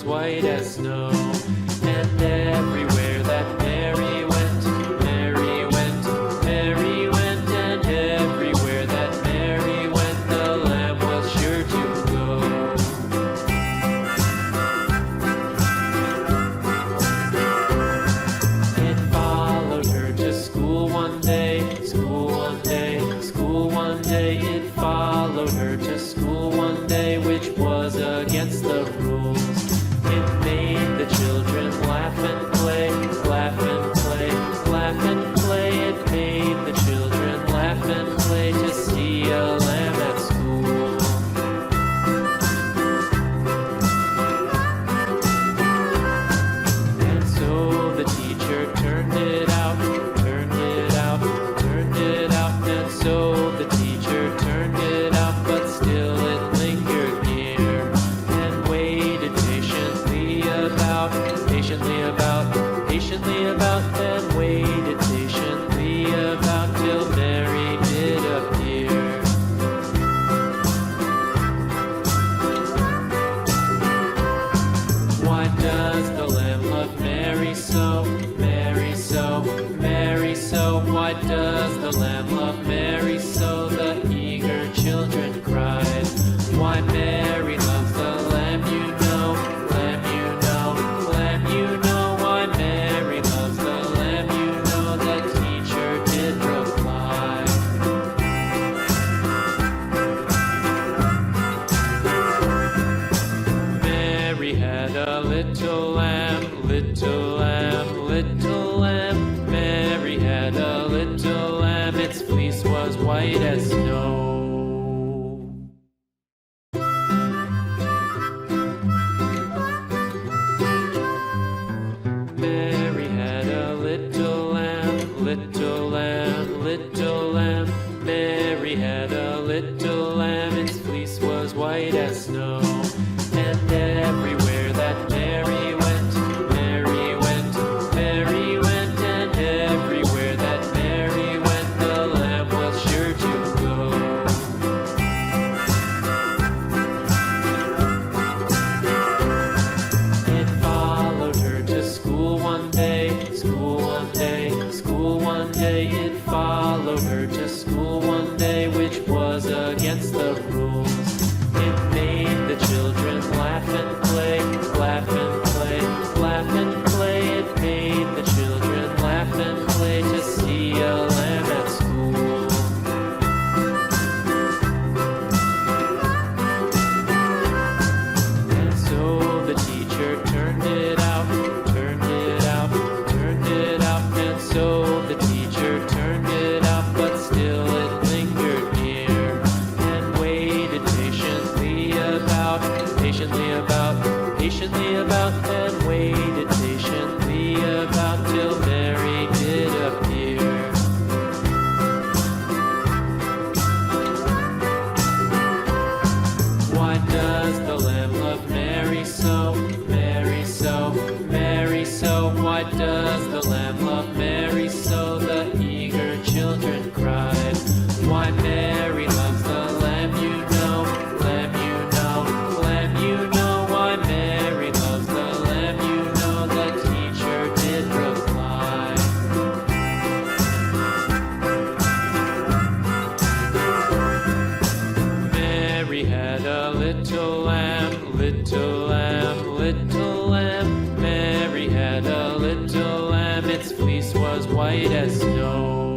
was white as snow. And everywhere that Mary went, Mary went, Mary went, and everywhere that Mary went, the lamb was sure to go. It followed her to school one day, school one day, school one day. It followed her to school one day, which was against the rules. It made the children laugh and play, laugh and play, laugh and play. It made the children laugh and play to see a lamb at school. And so the teacher turned it out, turned it out, turned it out. And so the teacher turned it out, but still it lingered near and waited patiently about, and waited patiently about till Mary did appear. Why does the lamb love Mary so, Mary so, Mary so? Why does the lamb love Mary so? The eager children cried. Why Mary loves the lamb, you know, lamb, you know, lamb, you know. Why Mary loves the lamb, you know, the teacher did reply. Mary had a little lamb, little lamb, little lamb. Mary had a little lamb, its fleece was white as snow. Mary had a little lamb, little lamb, little lamb. Mary had a little lamb, its fleece was white as snow. And everywhere that Mary went, Mary went, Mary went, and everywhere that Mary went, the lamb was sure to go. It followed her to school one day, school one day, school one day. It followed her to school one day, which was against the rules. It made the children laugh and play, laugh and play, laugh and play. It made the children laugh and play to see a lamb at school. And so the teacher turned it out, turned it out, turned it out. And so the teacher turned it out, but still it lingered near and waited patiently about, and waited patiently about till Mary did appear. Why does the lamb love Mary so, Mary so, Mary so? Why does the lamb love Mary so? The eager children cried. Why Mary loves the lamb, you know, lamb, you know, lamb, you know. Why Mary loves the lamb, you know, the teacher did reply. Mary had a little lamb, little lamb, little lamb. Mary had a little lamb, its fleece was white as snow.